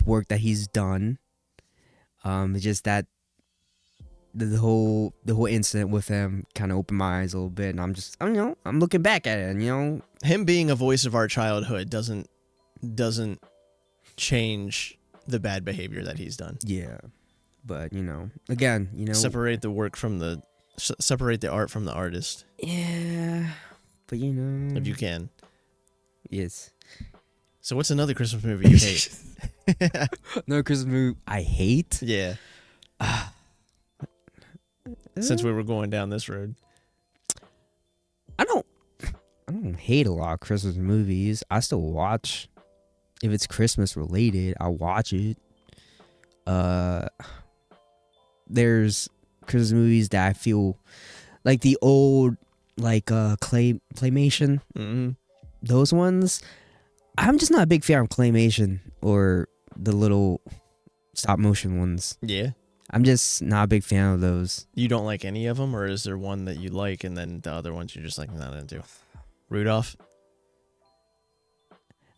work that he's done. It's just that the whole incident with him kind of opened my eyes a little bit, and I'm looking back at it, and him being a voice of our childhood doesn't change the bad behavior that he's done. Yeah. But again, separate the art from the artist. Yeah, but if you can. Yes. So what's another Christmas movie you hate? Another Christmas movie I hate? Yeah. Since we were going down this road, I don't hate a lot of Christmas movies. I still watch. If it's Christmas related, I'll watch it. There's Christmas movies that I feel like the old claymation. Mm-hmm. Those ones, I'm just not a big fan of claymation or the little stop motion ones. Yeah. I'm just not a big fan of those. You don't like any of them, or is there one that you like and then the other ones you're just like not into? Rudolph?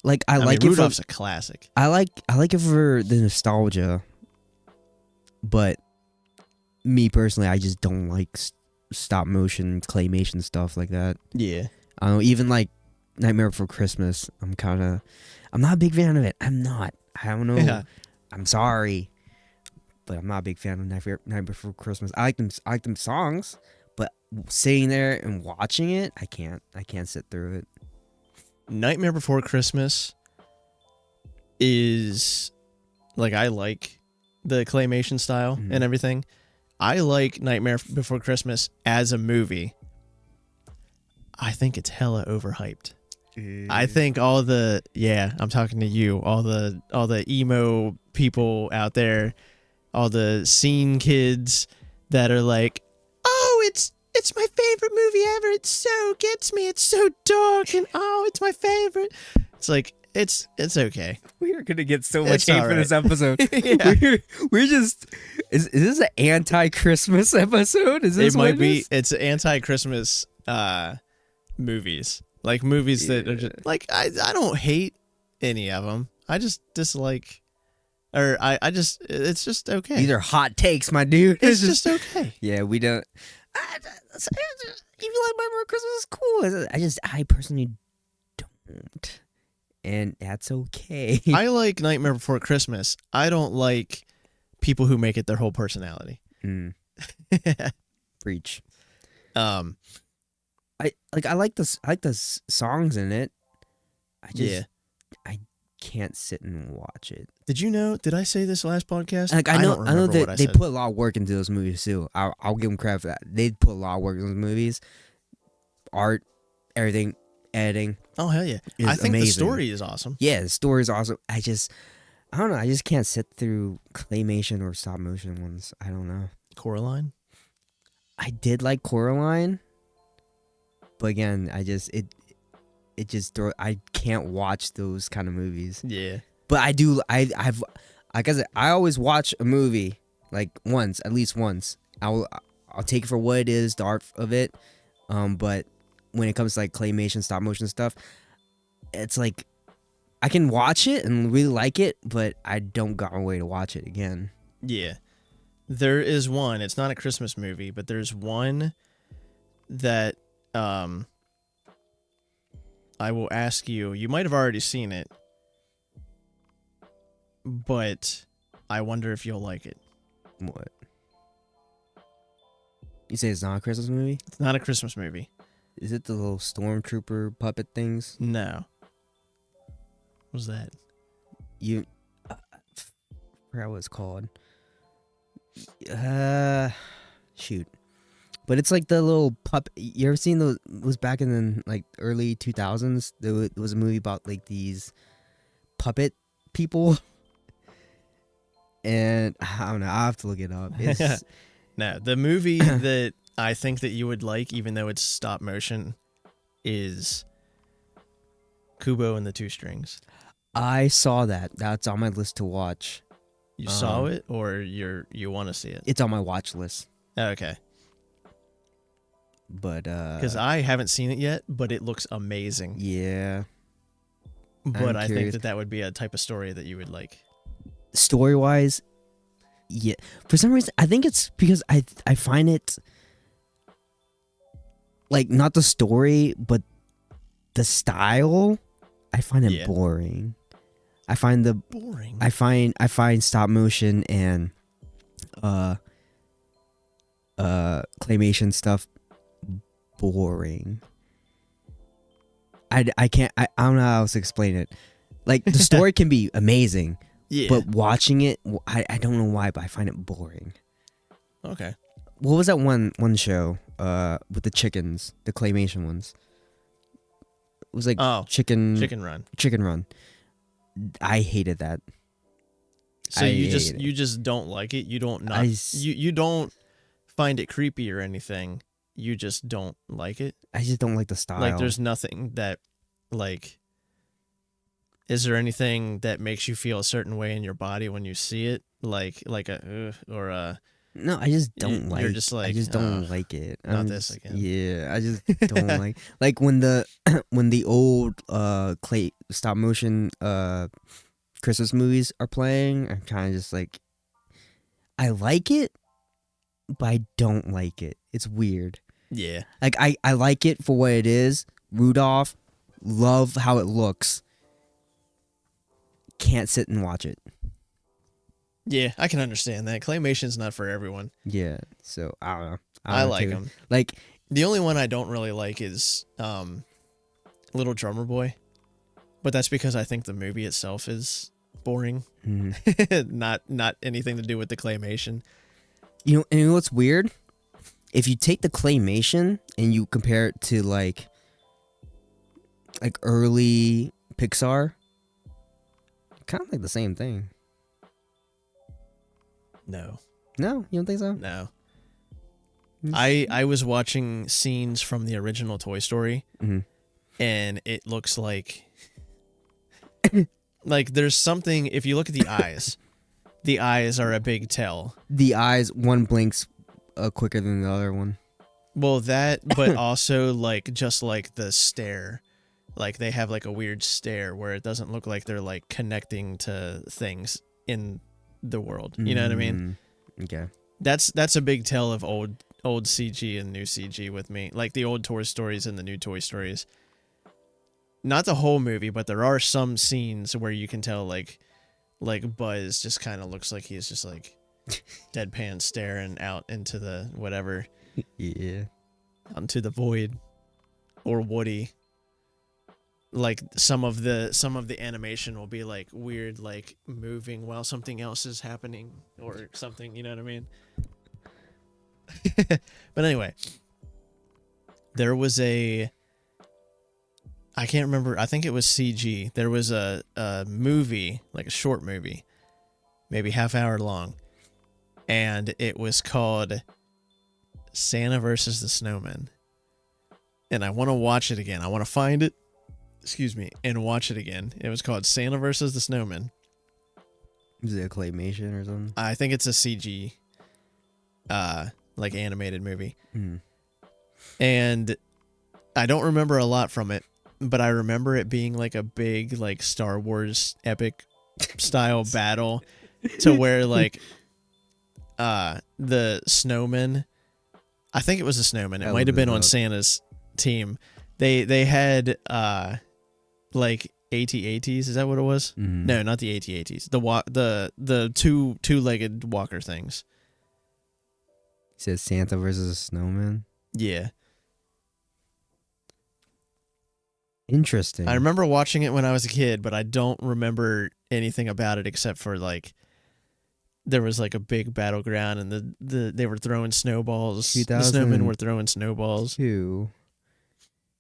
Like I like it. Rudolph's a classic. I like it for the nostalgia, but me personally, I just don't like stop motion claymation stuff like that. Yeah. I don't know, even like Nightmare Before Christmas. I'm not a big fan of it. I'm not. I don't know. Yeah. I'm sorry, but I'm not a big fan of Nightmare Before Christmas. I like them songs, but sitting there and watching it, I can't sit through it. Nightmare Before Christmas is like, I like the claymation style and everything. I like Nightmare Before Christmas as a movie. I think it's hella overhyped. I think I'm talking to you, all the emo people out there, all the scene kids that are like, oh, it's my favorite movie ever. It so gets me. It's so dark and oh, it's my favorite. It's like, It's okay. We are gonna get so much It's hate all for this right. episode. Yeah. We're just. Is this an anti-Christmas episode? Is this It what might it be. is? It's anti-Christmas movies, like movies that are just like I don't hate any of them. I just dislike, or I just it's just okay. These are hot takes, my dude. It's just okay. Yeah, we don't. Even like Nightmare Christmas is cool. I personally don't, and that's okay. I like Nightmare Before Christmas. I don't like people who make it their whole personality. Preach. Um, I like the songs in it. yeah. I can't sit and watch it. Did you know? Did I say this last podcast? Like I don't know remember what I that they said. put a lot of work into those movies too. I'll give them credit for that. They put a lot of work into those movies. Art, everything, editing. Oh hell yeah! Is I think the amazing. story is awesome. Yeah, the story is awesome. I don't know. I just can't sit through claymation or stop motion ones. I don't know. Coraline. I did like Coraline, but again, I can't watch those kind of movies. Yeah. But I do. I've like I said, I always watch a movie like once, at least once. I'll take it for what it is, the art of it. But when it comes to like claymation, stop motion stuff, it's like I can watch it and really like it, but I don't got my way to watch it again. Yeah. There is one. It's not a Christmas movie, but there's one that I will ask you. You might have already seen it, but I wonder if you'll like it. What? You say it's not a Christmas movie? It's not a Christmas movie. Is it the little stormtrooper puppet things? No. What was that? You, I forgot what it's called. Shoot. But it's like the little puppet. You ever seen those? It was back in the like early 2000s. There was a movie about like these puppet people. And I don't know. I'll have to look it up. It's, No, the movie that I think that you would like, even though it's stop motion, is Kubo and the Two Strings. I saw that. That's on my list to watch. You saw it, or you want to see it? It's on my watch list. Okay. But Because I haven't seen it yet, but it looks amazing. yeah. But I'm I curious. think that would be a type of story that you would like. Story wise, yeah. For some reason, I think it's because I find it like not the story, but the style. I find it boring. I find Boring. I find stop motion and claymation stuff boring. I don't know how else to explain it. Like the story can be amazing, Yeah. but watching it, I don't know why, but I find it boring. Okay. What was that one show with the chickens, the claymation ones? It was like Chicken Run. I hated that. So you just don't like it. You don't you don't find it creepy or anything. You just don't like it. I just don't like the style. Like there's nothing that like. Is there anything that makes you feel a certain way in your body when you see it, like a or a? No, I just don't like. You're just like I just don't like it. Not this again. Yeah, I just don't like when the old clay stop motion Christmas movies are playing. I'm kind of just like, I like it, but I don't like it. It's weird. Yeah. Like I like it for what it is. Rudolph, love how it looks. Can't sit and watch it. Yeah, I can understand that. Claymation's not for everyone. Yeah, so I don't know. I like them. Like the only one I don't really like is Little Drummer Boy, but that's because I think the movie itself is boring. not anything to do with the claymation. You know what's weird? If you take the claymation and you compare it to like early Pixar, kind of like the same thing. No, you don't think so? No. I was watching scenes from the original Toy Story, and it looks like Like there's something. If you look at the eyes are a big tell. The eyes, one blinks quicker than the other one. Well, that, but also like just like the stare. Like they have like a weird stare where it doesn't look like they're like connecting to things in the world. You know what I mean? Okay. That's a big tell of old CG and new CG with me. Like the old Toy Stories and the new Toy Stories. Not the whole movie, but there are some scenes where you can tell like Buzz just kind of looks like he's just like deadpan staring out into the whatever. Yeah. Onto the void. Or Woody. Like some of the animation will be like weird, like moving while something else is happening or something, you know what I mean? But anyway, there was I can't remember, I think it was CG. There was a movie, like a short movie, maybe half hour long, and it was called Santa versus the Snowman. And I want to watch it again. I want to find it. And watch it again. It was called Santa versus the Snowman. Is it a claymation or something? I think it's a CG, like animated movie. And I don't remember a lot from it, but I remember it being like a big, like Star Wars epic style battle, to where like, the snowman. I think it was a snowman. It might have been on Santa's team. They had like AT-ATs, is that what it was? No, not the AT-ATs. The two-legged walker things. It says Santa versus a snowman. Yeah. Interesting. I remember watching it when I was a kid, but I don't remember anything about it except for like there was like a big battleground and they were throwing snowballs. The snowmen were throwing snowballs.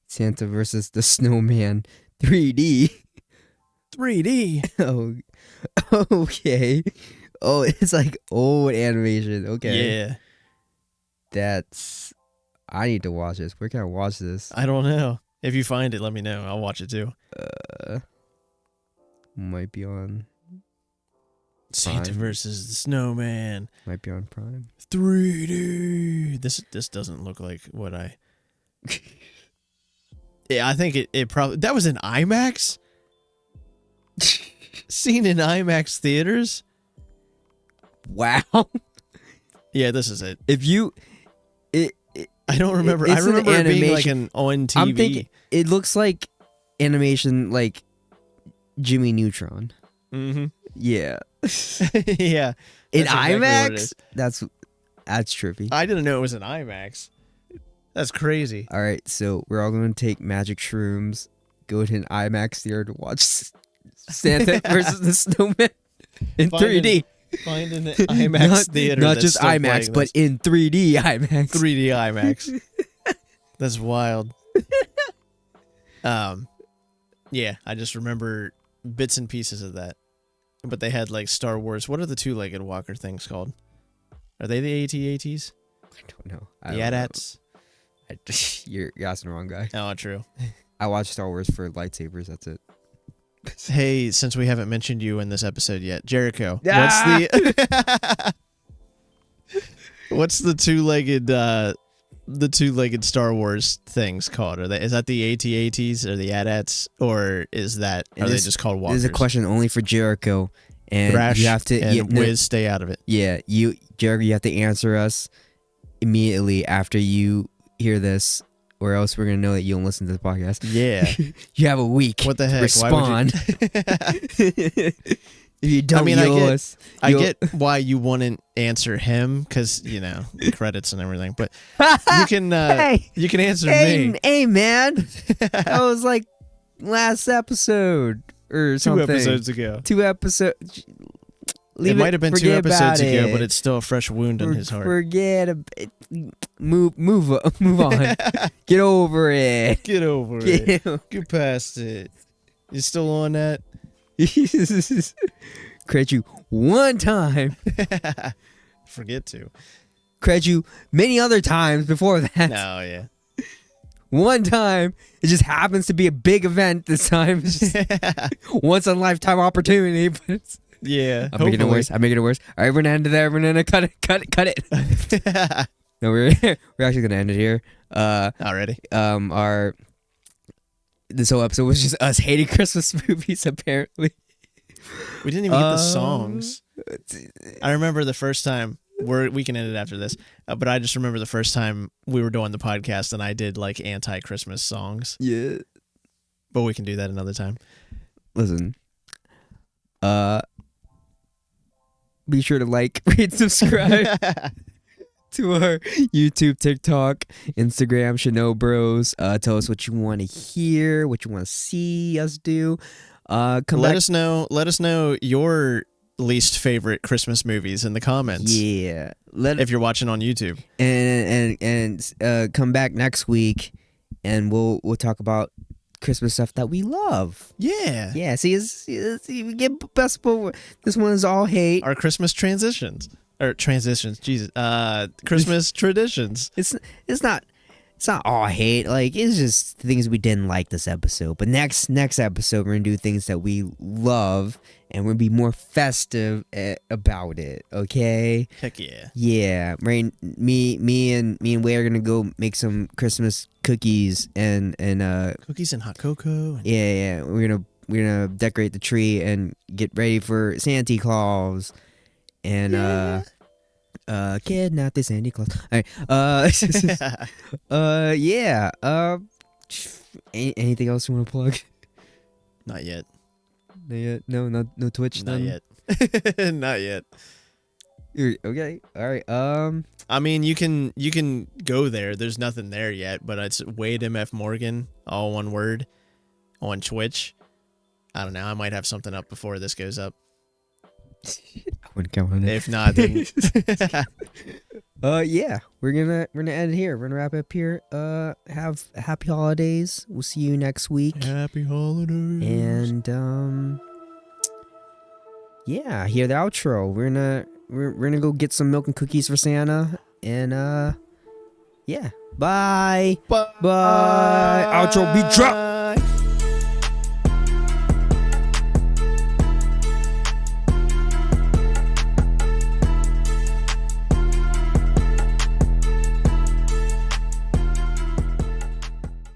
Santa versus the Snowman 3D. 3D. Oh, okay. Oh, it's like old animation. Okay. Yeah. I need to watch this. Where can I watch this? I don't know. If you find it, let me know. I'll watch it too. Might be on Santa versus the Snowman. Might be on Prime. 3D. This doesn't look like what I... Yeah, I think it probably... That was in IMAX? Seen in IMAX theaters? Wow. Yeah, this is it. If you... I don't remember. I remember it being like on TV. I'm thinking, it looks like animation like Jimmy Neutron. Mm-hmm. Yeah. Yeah. In IMAX? That's trippy. I didn't know it was in IMAX. That's crazy. All right, so we're all going to take magic shrooms, go to an IMAX theater to watch Santa versus the Snowman in 3D. Find an IMAX theater. Not just IMAX, but in 3D IMAX. 3D IMAX. That's wild. Yeah, I just remember bits and pieces of that. But they had like Star Wars. What are the two-legged walker things called? Are they the AT-ATs? I don't know. The AT-ATs? You're asking the wrong guy. Oh, true. I watch Star Wars for lightsabers. That's it. Hey, since we haven't mentioned you in this episode yet, Jericho, what's the two-legged Star Wars things called? Is that the AT-ATs or the AT-ATs, or are they just called walkers? This is a question only for Jericho, and Thrash you have to and Wiz, stay out of it. Yeah, Jericho, you have to answer us immediately after you hear this, or else we're gonna know that you don't listen to the podcast. Yeah. You have a week. What the heck? Respond. If you don't I get why you wouldn't answer him, because credits and everything. But you can you can answer me. Hey man, that was like last episode or something. 2 episodes ago. 2 episodes. It might have been 2 episodes ago, but it's still a fresh wound in his heart. Forget it. Move on. Get over it. Get over it. Get past it. You still on that? Credit you one time. Forget to. Credit you many other times before that. No, yeah. One time. It just happens to be a big event this time. It's just once in a lifetime opportunity. But it's, yeah. I'm making it worse. All right, we're gonna end it there. We're gonna cut it. No, we're actually gonna end it here. Already. This whole episode was just us hating Christmas movies. Apparently, we didn't even get the songs. I remember the first time. We can end it after this, but I just remember the first time we were doing the podcast and I did like anti-Christmas songs. Yeah, but we can do that another time. Listen, be sure to like, rate, subscribe to our YouTube, TikTok, Instagram, ShinoBroz. Tell us what you want to hear, what you want to see us do. Let us know your least favorite Christmas movies in the comments. Yeah, if you're watching on YouTube, and come back next week, and we'll talk about Christmas stuff that we love. Yeah. See, we get best. This one is all hate. Our Christmas transitions. Jesus. Christmas traditions. It's not all hate. Like, it's just things we didn't like this episode. But next episode, we're gonna do things that we love, and we're gonna be more festive about it. Okay? Heck yeah. Yeah. Right. Me and Wade are gonna go make some Christmas cookies and cookies and hot cocoa. Yeah. We're gonna decorate the tree and get ready for Santa Claus. And kidnap the Santa Claus. All right. Yeah. Anything else you want to plug? Not yet. No Twitch. Not yet. Not yet. Okay. All right. I mean, you can go there. There's nothing there yet, but it's WadeMFMorgan, all one word, on Twitch. I don't know. I might have something up before this goes up. I wouldn't count on it. If not, then yeah, we're gonna end it here. We're gonna wrap up here. Have happy holidays. We'll see you next week. Happy holidays. And yeah, hear the outro. We're gonna go get some milk and cookies for Santa. And yeah, bye. Outro be dropped.